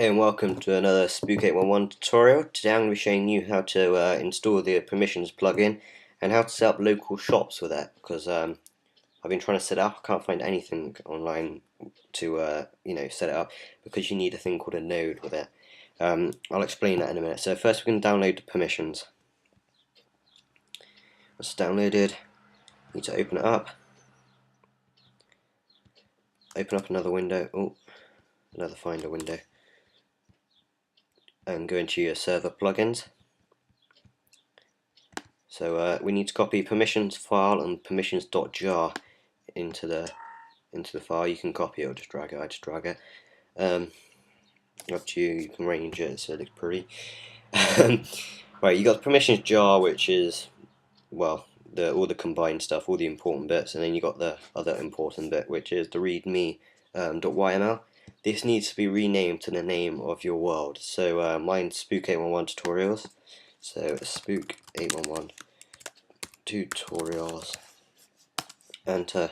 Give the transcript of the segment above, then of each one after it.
Hey and welcome to another Spook 811 tutorial. Today I'm going to be showing you how to install the permissions plugin and how to set up local shops with it, because I've been trying to set it up. I can't find anything online to set it up, because you need a thing called a node with it. I'll explain that in a minute. So first we're going to download the permissions. Once it's downloaded, you need to open it up. Open up another window. Oh, another Finder window. And go into your server plugins. So we need to copy permissions file and permissions.jar into the file. You can copy it or just drag it. I just drag it. Up to you. You can arrange it so it looks pretty. Right, you got the permissions jar, which is all the combined stuff, all the important bits, and then you got the other important bit, which is the readme .yml. This needs to be renamed to the name of your world. So mine's Spook 811 tutorials. So Spook 811 tutorials. Enter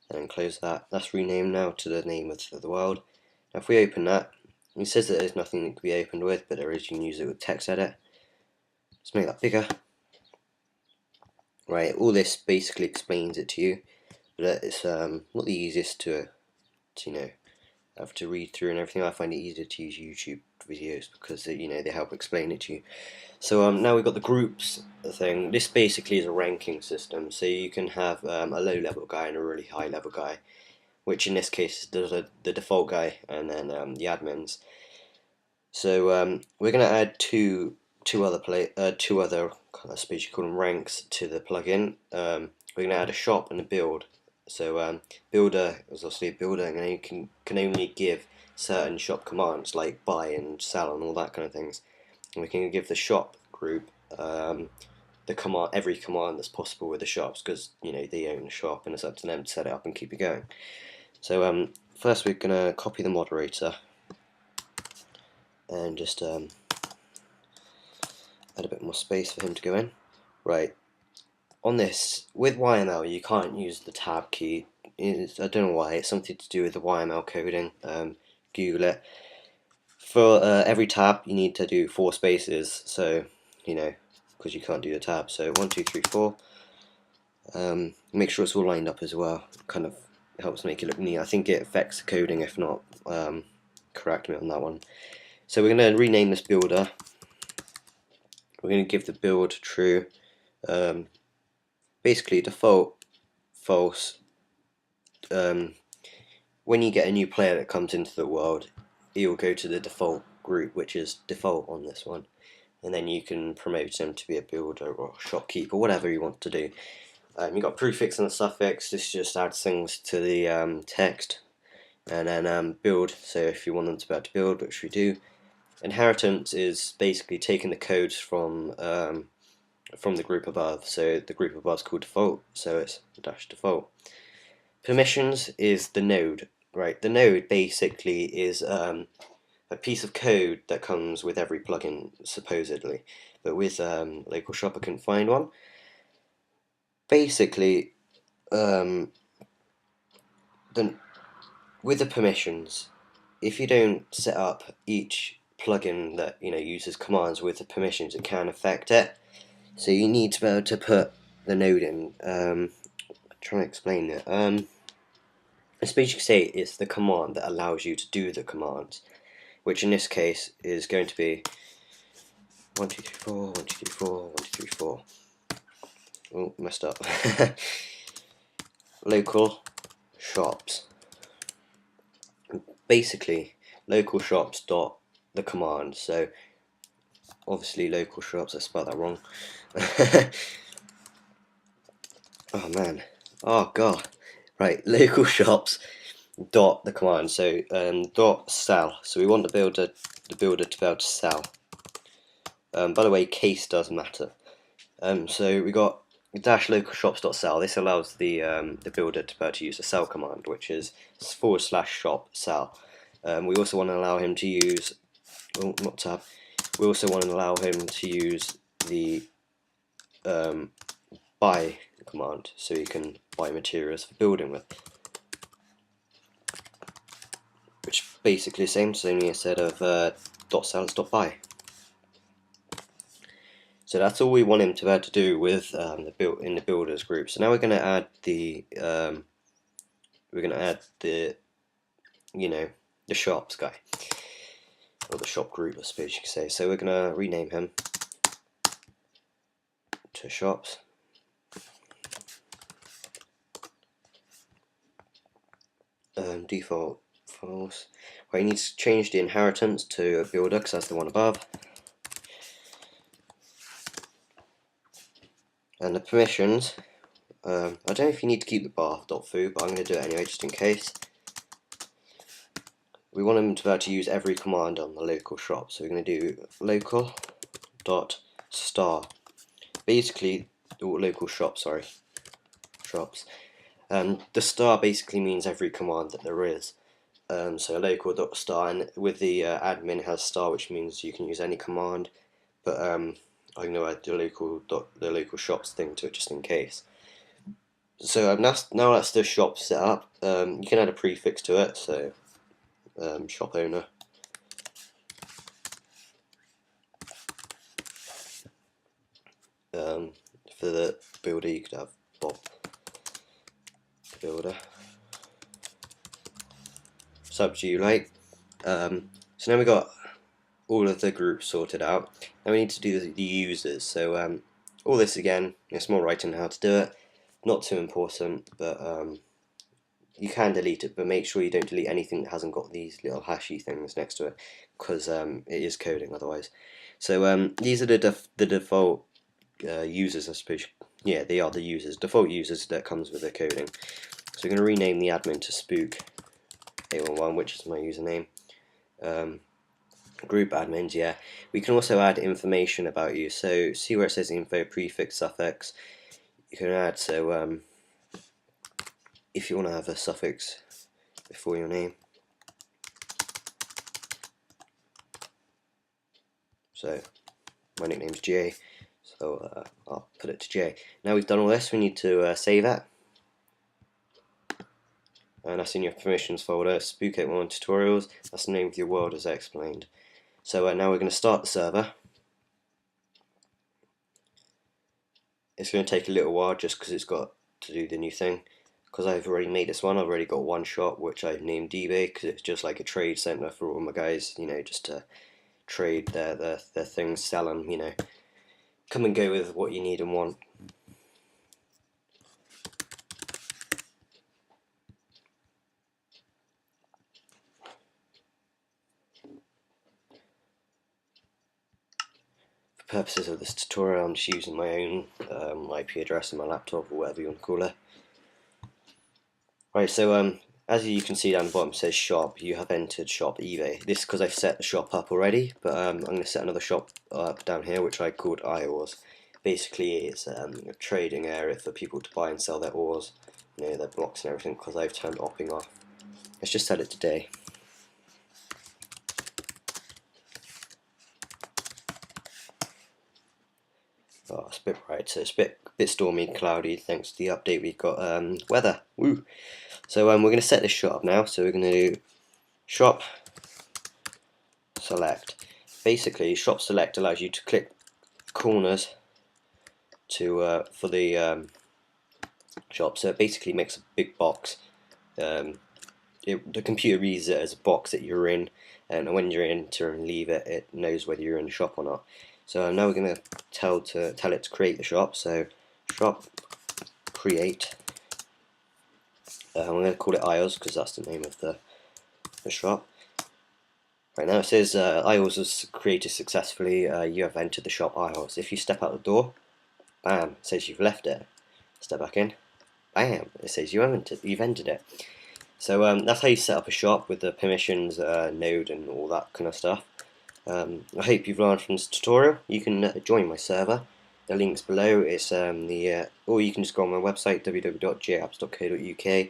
and close that. That's renamed now to the name of the world. Now if we open that, it says that there's nothing that can be opened with, but there is. You can use it with text edit. Let's make that bigger. Right, all this basically explains it to you, but it's not the easiest to have to read through and everything. I find it easier to use YouTube videos because they help explain it to you. So now we've got the groups thing. This basically is a ranking system, so you can have a low level guy and a really high level guy, which in this case is the default guy and then the admins. So we're going to add two other I suppose you call them ranks to the plugin. We're going to add a shop and a build. So builder is obviously a builder, and you can only give certain shop commands like buy and sell and all that kind of things. And we can give the shop group every command that's possible with the shops, because they own the shop and it's up to them to set it up and keep it going. So first we're going to copy the moderator and just add a bit more space for him to go in. Right. On this, with YML, you can't use the tab key. I don't know why. It's something to do with the YML coding. Google it. For every tab, you need to do 4 spaces. So, because you can't do the tab. So 1, 2, 3, 4. Make sure it's all lined up as well. Kind of helps make it look neat. I think it affects the coding. If not, correct me on that one. So we're going to rename this builder. We're going to give the build true. Basically default false. When you get a new player that comes into the world, he'll go to the default group, which is default on this one, and then you can promote him to be a builder or shopkeeper, whatever you want to do. You got prefix and a suffix. This just adds things to the text, and then build. So if you want them to be able to build, which we do. Inheritance is basically taking the codes from the group above. So the group above is called default, so it's -default. Permissions is the node, right? The node basically is a piece of code that comes with every plugin, supposedly, but with local shop I couldn't find one. Basically, with the permissions, if you don't set up each plugin that uses commands with the permissions, it can affect it. So you need to be able to put the node in. Try to explain it. I suppose you could say it's the command that allows you to do the commands, which in this case is going to be 1, 2, 3, 4, 1, 2, 3, 4, 1, 2, 3, 4. Oh, messed up. Local shops. Basically, local shops dot the command. So obviously local shops. I spelled that wrong. Oh man. Oh god. Right, local shops dot the command. So dot sell. So we want the builder to be able to sell. By the way, case does matter. So we got dash local shops dot sell. This allows the builder to be able to use the sell command, which is /shop sell. We also want to allow him to use We also want to allow him to use the buy command, so you can buy materials for building with, which basically the same, so only instead of .sell it's .buy. So that's all we want him to be able to do with in the builders group. So now we're going to add the the shops guy, or the shop group, I suppose you could say. So we're going to rename him to shops. Default false. Right, you need to change the inheritance to a builder because that's the one above. And the permissions, I don't know if you need to keep the bar.foo, but I'm going to do it anyway just in case. We want them to be able to use every command on the local shop, so we're going to do local dot star. Basically, local shop, sorry, shops. The star basically means every command that there is. So local dot star, and with the admin has star, which means you can use any command. But I'm going to add the local shops thing to it just in case. So now that's the shop set up. You can add a prefix to it. So shop owner. For the builder, you could have Bob the builder. Sub to you like. So now we got all of the groups sorted out. Now we need to do the users. So all this again, it's more writing how to do it. Not too important, but you can delete it, but make sure you don't delete anything that hasn't got these little hashy things next to it, because it is coding otherwise. So these are the default users, I suppose. Yeah, they are the users, default users that comes with the coding. So we're going to rename the admin to Spook811, which is my username. Group admins, yeah. We can also add information about you. So see where it says info, prefix, suffix. You can add, so if you want to have a suffix before your name. So my nickname's Jay, so I'll put it to Jay. Now we've done all this, we need to save it. And that's in your permissions folder, Spook811 tutorials. That's the name of your world as I explained. So now we're going to start the server. It's going to take a little while just because it's got to do the new thing. Because I've already made this one, I've already got one shop which I've named eBay because it's just like a trade center for all my guys, just to trade their things, sell them, come and go with what you need and want. For purposes of this tutorial, I'm just using my own IP address on my laptop, or whatever you want to call it. Right, so as you can see down the bottom, it says shop. You have entered shop eBay. This is because I've set the shop up already, but I'm going to set another shop up down here, which I called iOrs. Basically, it's a trading area for people to buy and sell their ores, their blocks and everything, because I've turned opping off. Let's just set it today. Oh, it's a bit bright, so it's a bit stormy and cloudy thanks to the update we've got weather. Woo! So we're going to set this shop up now. So we're going to do shop select. Basically, shop select allows you to click corners to for the shop. So it basically makes a big box. The computer reads it as a box that you're in, and when you enter and leave it, it knows whether you're in the shop or not. So now we're going to tell it to create the shop. So shop create. I'm going to call it iOS because that's the name of the shop. Right now it says iOS was created successfully. You have entered the shop iOS. If you step out the door, bam, it says you've left it. Step back in, bam, it says you've entered it. So that's how you set up a shop with the permissions, node, and all that kind of stuff. I hope you've learned from this tutorial. You can join my server. The link's below. It's or you can just go on my website www.japps.co.uk.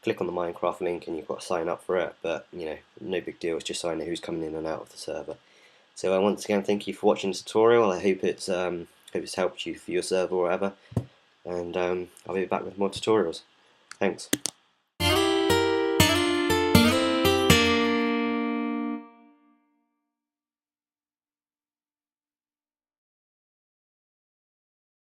Click on the Minecraft link and you've got to sign up for it. But no big deal. It's just so I know who's coming in and out of the server. So once again, thank you for watching this tutorial. I hope it's helped you for your server or whatever. And I'll be back with more tutorials. Thanks.